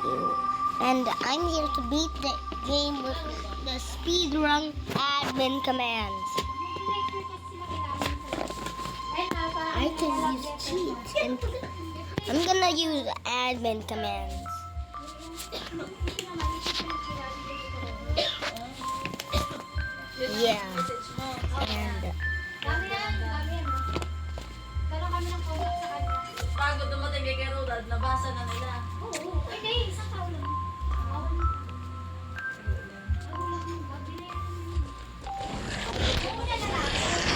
you. And I'm here to beat the game with the speedrun admin commands. I can use cheats and I'm gonna use admin commands. Yeah. And Pagod dumating kay Rodad, nabasa na nila. Oo, hindi, isang tao lang.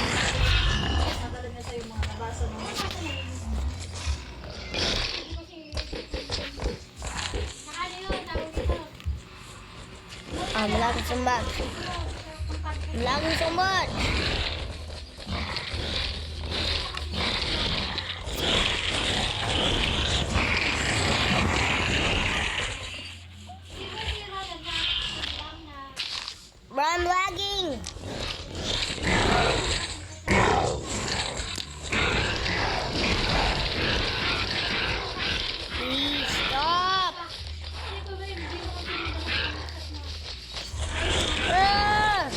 Natalag niya sa'yo mga nabasa na nila. I'm lagging so much. I'm lagging so much. Bro, I'm lagging. Please stop. Ah!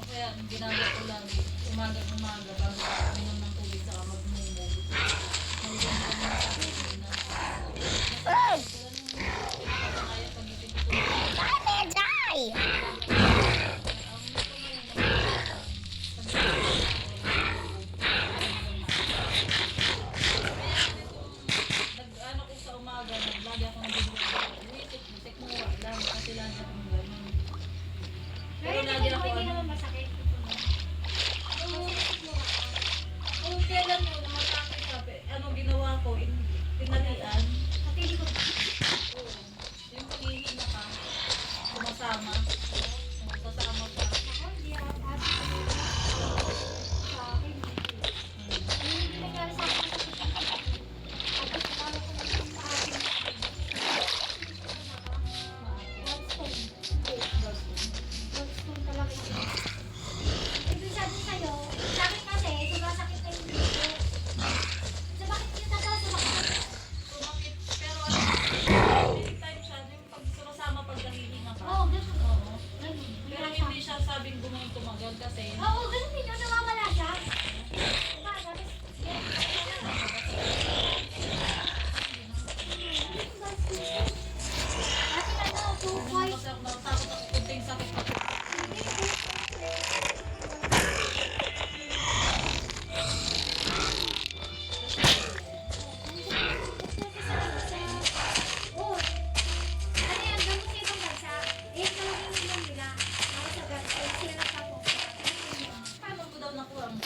Kaya ang ginagawa ko lagi, umaga bago uminom ng tubig saka magmumo. Naligan ko naman sa akin na Ah! kaya pag-isip ko. I'm gonna die. Nag-ano ko sa umaga, naglagi ako ng bibig. Teknura lang kasi lang sa kung gano'n. Pero lagi ako Hindi ano. naman masakit. Kung kailan mo naman sabi, ano ginawa ko, pinalian. Katili ko. Oo. Yung paghihina ka, sumasama. Sasama ka. Ako, hindi ako sa akin. Hindi nangyari sa akin. Tapos nakala ko na sa akin. Goldstone talaga ito. Ibig sabihin sa'yo, sa akin kasi, sumasakit na yung dito. So bakit yung tatawa sumakit? Sumakit, pero ano, anytime siya, yung pag sumasama pag nahihinga ka. Oo, ganun. Oo. Ganun. Pero hindi siya sabing gumawa tumagal kasi Oo, ganun din. Nawawala siya. Diba? Tapos, Ate, ano, 2 kasi ako natakot ako kunting sakit ako. Oo. Ano yan, gamot sa ibang bansa. Eh, talagang yun nila. Ako sa bansa, sila sa po. Paano ko daw nakuha ang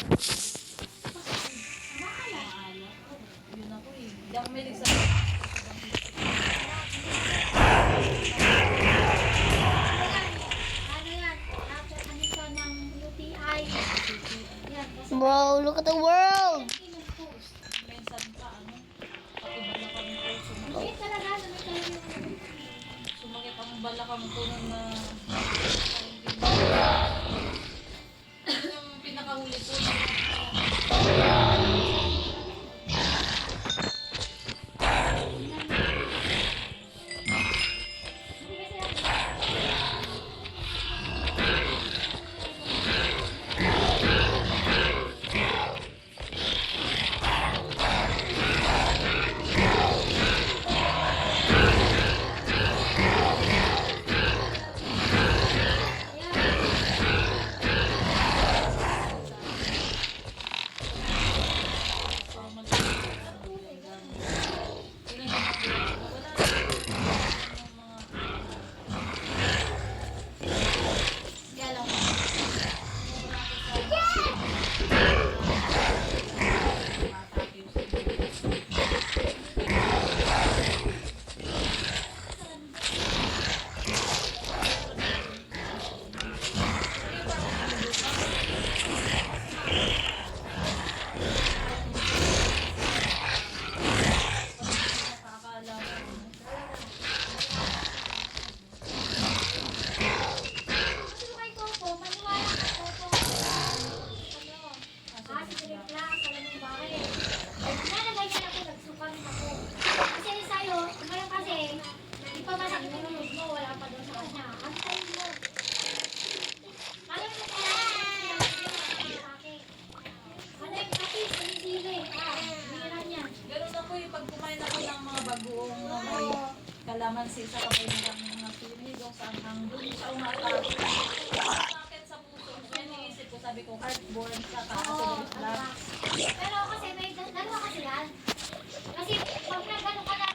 Mahala. yun ako eh. Hindi ako may sa Ano yan? Tapos, ano ito ng UTI. Yan. Basta Bro, look at the world. post. minsan pa ano. Pati balakang ko. Hindi talaga, ano may talaga yung Sumakit ang balakang ko nung na yung pinakahuli ko. pag kumain ako ng mga bagoong na may kalamansi sa kapay ng mga sinigong sa anghang, doon siya umatake. Umakit sa puso. Kaya niisip ko, sabi ko, heartborn sa Oo, kakasunod lang. pero kasi may dalawa kasi yan. Kasi pag nagano ka na,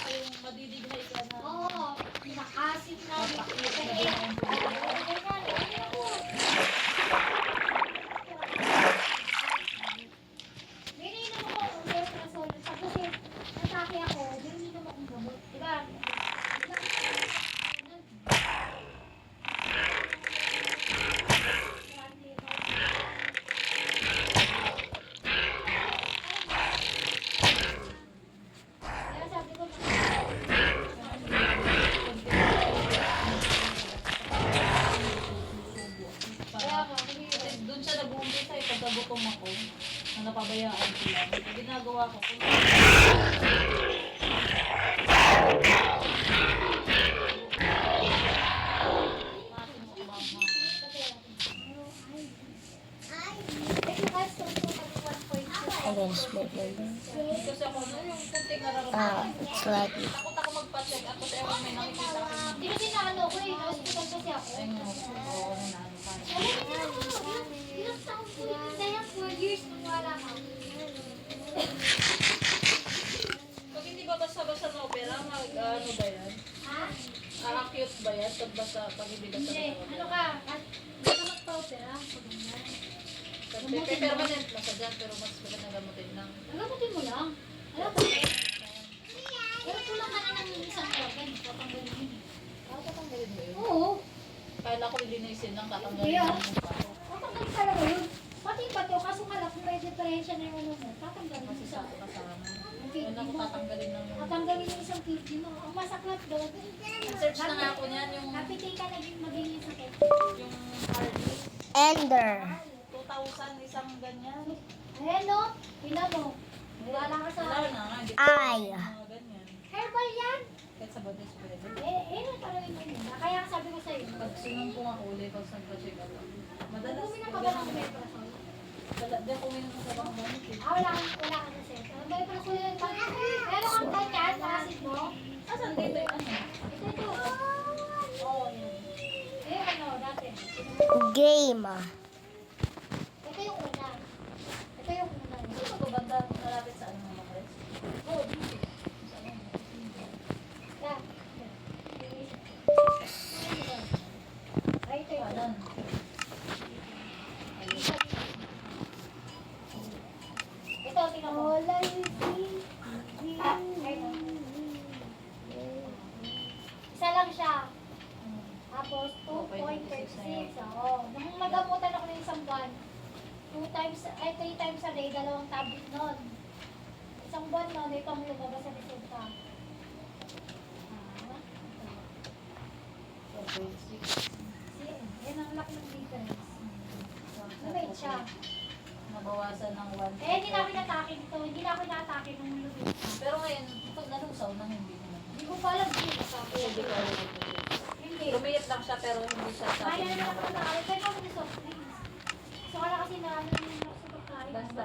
Yung madidignay ka na. oo, nakasin na, Napakit na ganyan. din ang May ininom ako ng omeprazole. Tapos natake ako, may ininom akong gamot. Diba? Kaya sabi ko, kaya ako, Kasi doon siya nag-uumpisa eh, pagkagutom ako, na napabayaan sila. Ang ginagawa ko, kung Again, split kasi ako, ano yung kunting nararamdaman. it's like Takot ako magpa-check up kasi ewan may nakikita ako. Hindi kasi na ano ko eh, na-hospital kasi ako. Ay, no, oo, na ano pa. Alam mo niya ako, ilang taon po yun, kaya 4 years nung wala ka. Pag hindi ba basta-basta na opera, ano ba yan? Ha? Acute ba yan? Pag hindi basta Hindi, na ano ka, hindi ka magpa-opera, pag ganyan. Kasi permanent na siya dyan, pero mas maganda gamutin lang. Nagamutin mo lang. Alam mo, pero kulang ka na ng isang organ, tatanggalin yun. Tatanggalin mo yun? Oo, Kala ko ilinisin lang, tatanggalin Hindi, ah. lang yung paro. tatanggalin talaga yun. Pati pa to, kaso kalak kung may diferensya na yung ano mo, tatanggalin Kasi mo sa sa ako kasama. ang Kala kidney ko mo. tatanggalin lang yung... Tatanggalin yung isang kidney mo. Ang masaklat doon. Search na nga ako niyan, yung Kapitay ka naging magiging sakit. hard disk. Ender. 2,000 isang ganyan. Ayan no, pila mo. Wala ka sa... Wala na nga, hindi ko Ay. mga ganyan. Herbal yan. Kahit sa body spray. Parang yun yun. Kaya sabi ko sa'yo. Pag sinong ko nga uli, pag nagpa-check up ako. Madalas, Bumili ka ba ng omeprazole? Di ako uminom sa sabang gamit eh. Wala kang kasi. Ang omeprazole yun. Pero ang ganyan, acid mo. Asan dito yung ano? Ito. Oo, yun. Ano, dati. Game. Ito yung una. Ito yung una. Sino ba banda malapit sa ano mga press? Oh, dito. Sa ano? Yeah. Ay, ito yung Kanan. Ito, tingnan mo. Isa lang siya. Tapos, 2.36. Oo. Nung nagamutan ako ng isang buwan, 3 times a day, 2 tablet nun. Isang buwan nun, ito ang lumabas sa resulta. Yan ang laki ng difference. Lumate siya. Nabawasan ng 1. Eh, hindi na ako inatake dito. Hindi na ako inatake ng lumate. Pero ngayon, pag nalusaw na hindi naman. Hindi ko pa alam dito sa Hindi ko alam. Hindi. Lumiit lang siya pero hindi siya sa Kaya na ako na. Kaya ako na soft drinks. So, wala kasi na ano yung sa pagkain. Basta.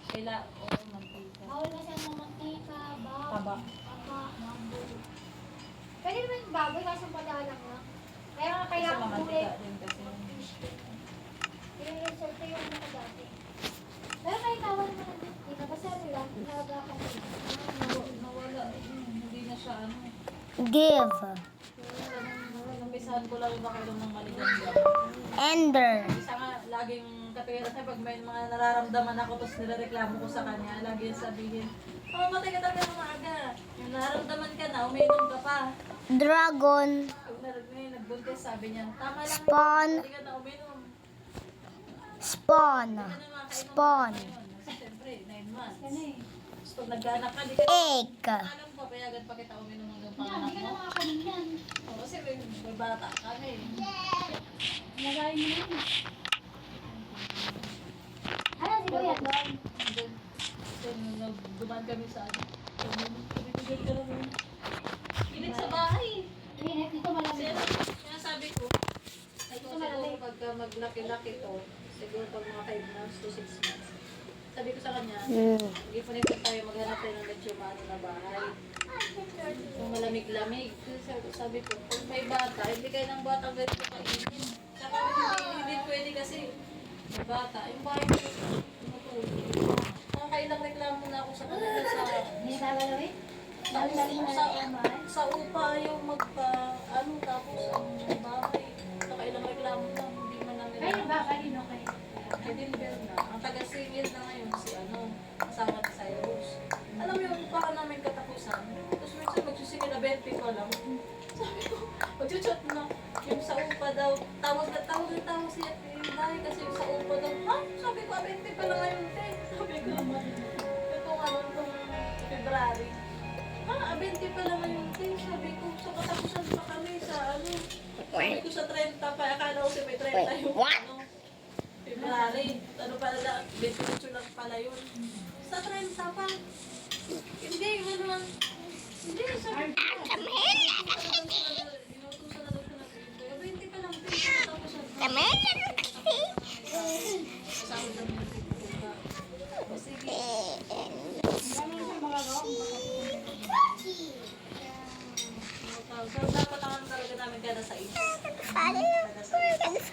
Kaila o mantika. Bawal na siya ng mantika, Taba. mambo. Pwede naman yung baboy, kaso padalang lang. Kaya nga Kasi kailangan mamantika din kasi. yung result yung mga dati. Pero kahit tawal naman natin, hindi na basta nila, hinaga ka nila. Nawala. Hindi na siya ano. Give. Nampisahan ko lang yung makainom ng maligaya. Ender. Isa nga, laging katuwiran kasi pag may mga nararamdaman ako tapos nirereklamo ko sa kanya, lagi sabihin, mamamatay ka talaga ng maaga. Yung nararamdaman ka na, uminom ka pa. Dragon. Pag nagbuntis, sabi niya, tama lang, Spawn. hindi ka na uminom. Spawn. Hindi ka na makainom Spawn. ngayon. Kasi siyempre, 9 months. Ano eh. Tapos pag nagkaanak ka, di ka Egg. alam ko, payagan pa kita uminom hanggang Hindi panganak ka na mo. makakanin yan. Oo, kasi may bata ka na eh. Nagayin mo yan. Ano, si Kuya doon? Then, dumaan kami sa ano. Pinibigyan ka naman. Kilig sa bahay. Init, dito Kasi malamig. ano, sinasabi ko, ito siguro pagka maglaki-laki to, siguro pag mga 5 months to 6 months. sabi ko sa kanya, Hmm. ipon-ipon tayo, maghanap tayo ng medyo maano na bahay. Yung malamig-lamig. Kasi sabi ko, pag may bata, hindi kayo ng bata ganito kainin. Saka hindi pwede kasi may bata. Yung bahay ko, tumutulog. Nakakailang reklamo na ako sa kanila sa May tagalawin? sa upa ayaw ano, tapos ang bahay. Nakailang reklamo na, hindi man namin. Kayo ba? Kanino kayo? Kay Dilber na. Ang taga-singil na ngayon si kasama ni Cyrus. Alam mo yung baka namin katapusan. Tapos minsan magsusingil na 20 pa lang. Sabi ko, magchuchat na. Yung sa upa daw, tawag siya yung bahay kasi yung sa upa daw, ha? Sabi ko, 20 pa lang ngayon, te. Sabi ko, itong February. Ha, 20 pa lang ngayon, te. Sabi ko, sa katapusan pa kami sa sabi ko sa 30 pa, akala ko may 30 yung What? February. Ano pala na, 28 lang pala yun. Sa 30 pa. Hindi, ano, hindi, sabi ko. Inutusan na daw siya na 20 pa lang, 20 tapos Come here. kasama lang yung pipupunta. O sige. So, dapat ang talaga namin kada sa is. Kada sa is.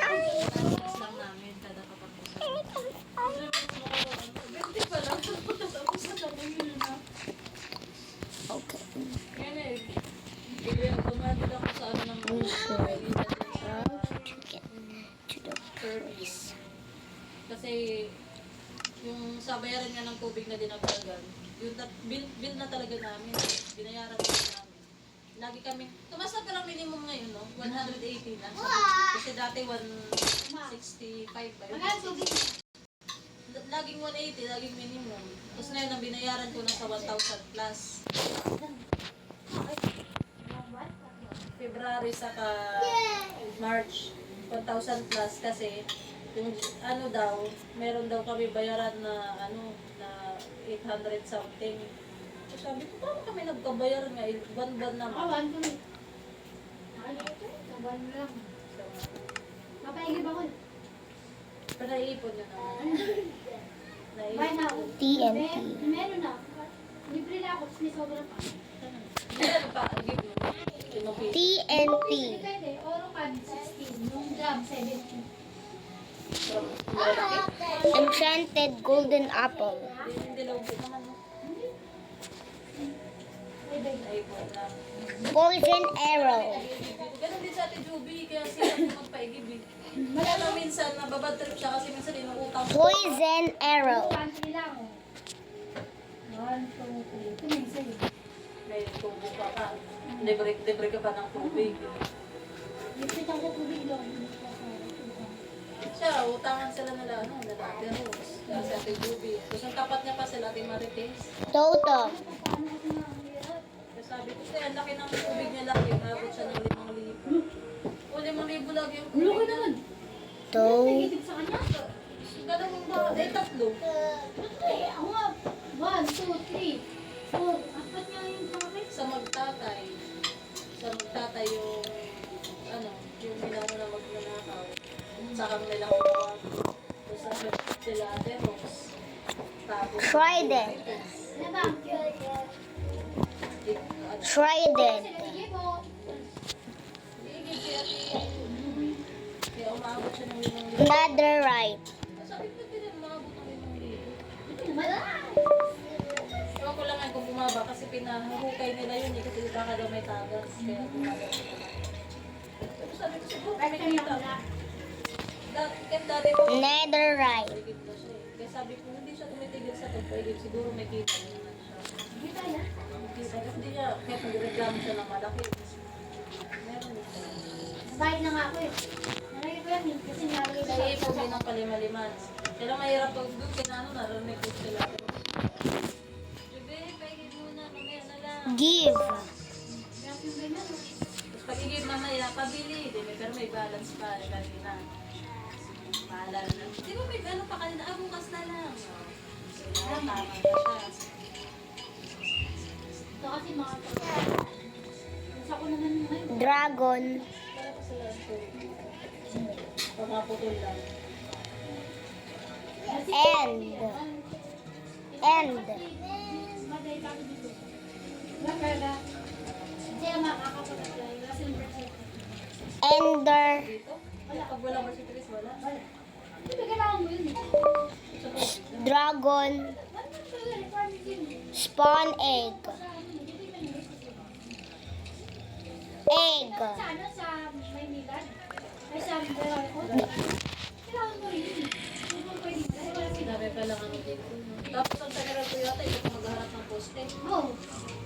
Lang namin kada kapag 20 pa lang. Tapos na namin yun na. Okay. Yan eh. Tumati ako sa ano ng To the service. Kasi yung sa bayaran nga ng tubig na dinagdagan, yung bill na talaga namin, binayaran na namin. Lagi kami, tumas na parang minimum ngayon, no? 180 na. Kasi dati 165 ba yun? Magkano tubig? Laging 180, laging minimum. Tapos ngayon, ang binayaran ko na sa 1,000 plus. February saka March, 1,000 plus kasi yung ano daw, meron daw kami bayaran na na 800 something. So sabi ko, paano kami nagkabayar nga? Buwan-buwan naman. Kawan ko rin. Ano ito? Kawan mo lang. Mapaigib ako. Pero naiipon na naman. Buy na ako. TNT. Meron na. Libre lang ako. Tapos may sobra pa. Hindi ano pa, give mo. Pinopito. TNT. Pwede. Orocan 16. Yung jam 17. Enchanted golden apple. Hindi lang po naman. No? Pwede. Naipon na. Poison arrow. Ganun din sa Ate Juby, kaya sila po magpaigib eh. Kaya minsan, nababad trip siya kasi minsan inuutang siya. Poison arrow. Country lang. 1, 2, 3. Ito na yung sa'yo. May tubo pa ka. Libre ka pa ng tubig. Libre ako tubig lang. Siya, utangan sila nila, nila Ate Rose. Kaya si Ate Juby. Tapos ang tapat niya pa sila Ate Marites. Toto. Paano kasi nakakahirap? Kaya sabi ko, kaya ang laki ng tubig niya lagi. Umabot siya ng 5,000. O 5,000 lagi yung tubig Laki na. naman. To. Nagigib sa kanya? Dalawang ba? Eh, 3. Ay, ako nga. 1, 2, 3, 4. Apat nga yung sa akin. Sa magtatay. Sa magtatay yung, yung minaw na magnanakaw. Sa kami nilang umawag. Tapos sa sila Ate Rose. Tapos, Trident. Ano ba? Trident. Nagigib o. Iigib si Ate Juby. Kaya umabot siya ng 5,000. Netherite. Sabi ko din, umabot ng 5,000. Ito naman. Ewan ko lang nga kung bumaba kasi pinahukay nila yun eh kasi baka daw may tagas. Kaya bumaba. Tapos sabi ko siguro Ay, may kanya kita. ko na. Dati pa Netherite. paigib na siya eh. Kaya sabi ko hindi siya tumitigil sa pagpaigib. Siguro may kita naman siya. Kita na. Kita kasi hindi niya, kahit nagreklamo siya ng malaki. Meron siya. Bayad na nga ako eh. Nalagay ko yan eh. Kasi nilagay ko Kaya po din ng palima-liman. Kaya lang mahirap pag doon kaya narinig ko sila. Bebe, paigib muna. Mamaya na lang. Give. Kaya yung ganyan. Tapos pag-igib mamaya, pabili. Pero may balance pa. Kanina. Maalala na. Di ba may ano pa kanina? Bukas na lang. Tama na siya. Ito kasi mga Nasa ko naman ngayon. Dragon. Wala pa sila ang tubig. Pagkaputol lang. Kasi End. End. Ender. Dito? Pag wala ba si Tris, wala? Dragon. Spawn egg. Egg. Sa ano, sa Maynila? Ay, sa kailangan mo rin. Hindi mo pwede. Kasi wala sila. Sinabi pa lang ano dito. No? Tapos ang tagal ko yata, ito maghahanap ng poste. Oh,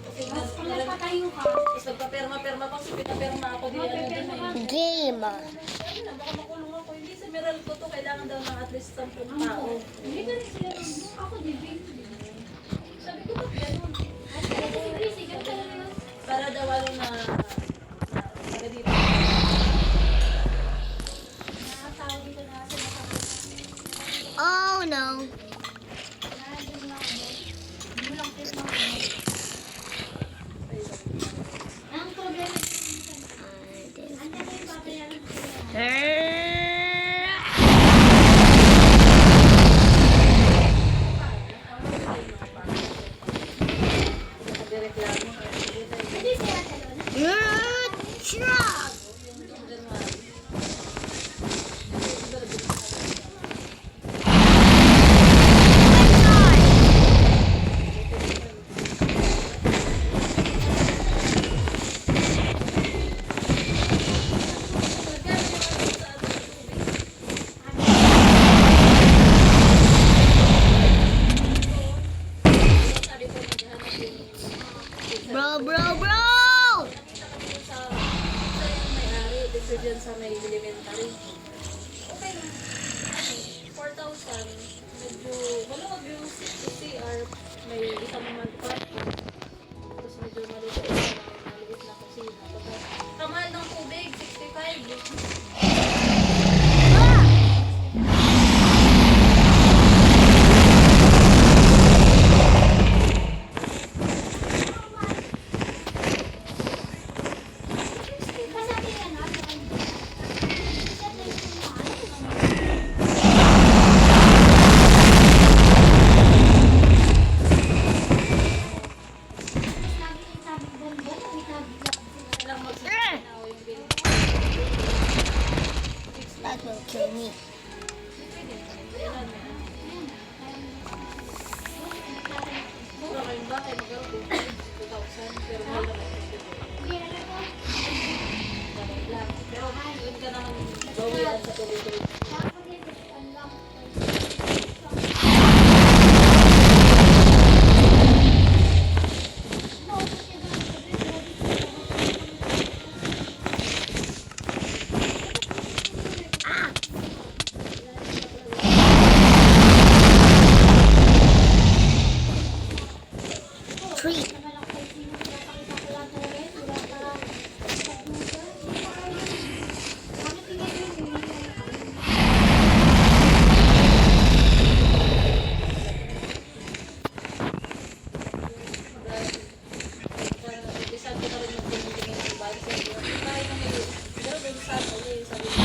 Kasi pag nagpatayo ka, tapos nagpaperma-perma pa, kasi pinaperma ako di ano din eh. Game. Sabi na, baka makulong ako. Hindi sa Meral ko to, kailangan daw ng at least 10 tao. hindi ka rin sila nun. Ako din, Sabi ko, ba't ganun? At kaya si Gracie, ganito na yun. Para daw ano na taga dito. Nakatawag dito na sa nakapit. Oh no. Nandun lang ako. Hindi mo lang tip mo. Ang problema dito, andyan ko yung papayaran ko. Nagreklamo. Hindi siya talon. Good job. Bro, bro, bro! Dyan sa may elementary. Okay lang. 4,000. Medyo maluwag yung CR. May isang naman pa. Tapos medyo maliit na kusina. Tapos kamahal ng tubig, 65. Kasabi yan, ano? Siya na yung mahal. Tapos lagi yung sabing bonbon, may sabing lang sila. Lang magsasinaw yung bill. That will kill me. Mura kayong bahay, magkaroon 2,000. Pero mahal naman yung tubig. Ganun lang. Pero yun ka naman bawian sa tubig. Treat. Bisan ko na rin yung pinigyan ng bahay sa iyo. Bahay na may, pero may bisan ko yung sabi ko.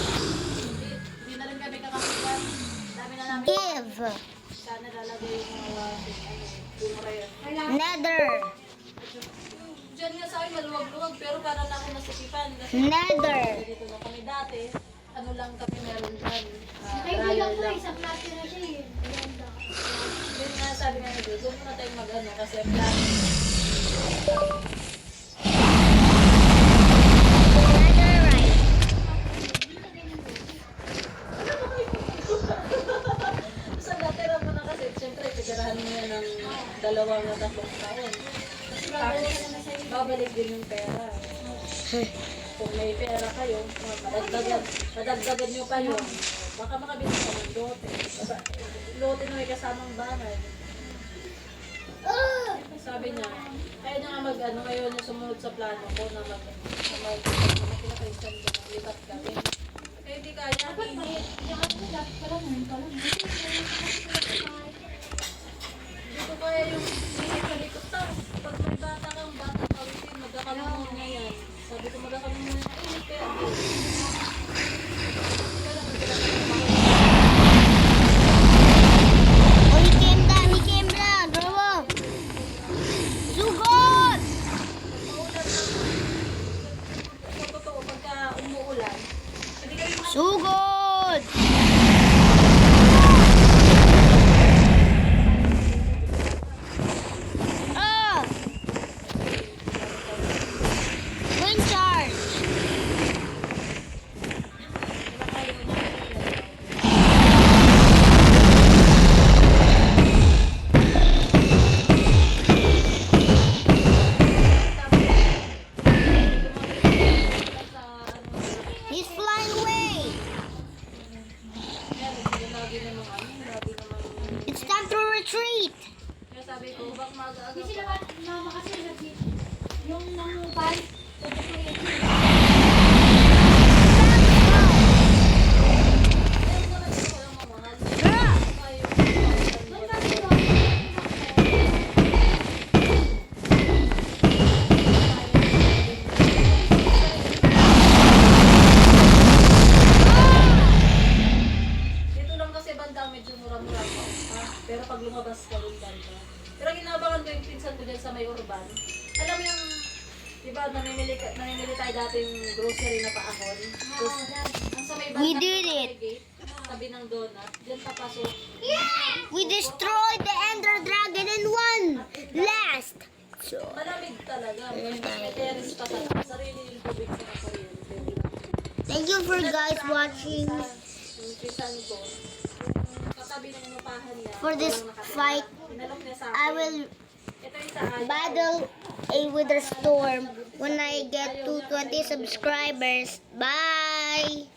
Hindi na rin kami kakakupan. Dami na namin. Give. Sana lalagay yung mga bumarayan. Nether. Diyan nga sa akin maluwag-luwag pero para na ako nasikipan. Kasi Nether. dito na kami dati. Ano lang kami meron dyan. Kaibigan trial ko lang. isang klase na siya eh. Maganda. Yun nga sabi nga nito, doon muna tayong mag-ano kasi plan. Netherite. Sa natira mo na kasi, siyempre, pagkarahan mo yan ng 2 na 3 taon. Babalik din yung pera. Kung may pera kayo, madagdagan nyo pa yun, baka makabili ka ng lote. Lote na may kasamang bahay. Sabi niya, kaya niya nga mag-ano ngayon yung sumunod sa plano ko na mag-pinakaisan ko, lipat kami. Kaya hindi kaya, Dapat ba? init. Yung ano, dapat pala ngayon pa lang. Hindi ko kaya yung init sa likod. Tapos, pag may bata kang bata kawitin, magkakalamon na yan. Sabi ko magkakalamon na yan. Init kaya. Oh, Hikemda, bro. Sugod! Sa totoo, pagka umuulan, hindi ka rin Sugod! Ah! Wind charge! He's flying away! It's time to retreat! Kaya sabi ko, bak maaga-aga Hindi pa. sila mama kasi yung nanguban. Ayun ko na dito ko lang mamahal. Girl! Dito lang kasi bandang medyo mura-mura pa. Ha? Pero pag lumabas ka rin banda. Pero ginabangan ko yung pinsan ko dyan sa may urban. Alam mo yung, di ba, namimili tayo dati yung grocery na paahon. Tapos, ang sa may We banda, did sa may it. gate, tabi ng donut, dyan papasok. We destroyed the Ender Dragon in one last! So, Malamig talaga. May terrace pa sa sarili yung tubig sa kuryente. thank you for guys watching Yung pinsan ko, yung katabi ng inupahan niya. for this walang nakatira. fight. Tinalok niya sa I akin. will Ito yung sa ayaw. battle a wither storm when I get to 20 subscribers. Bye!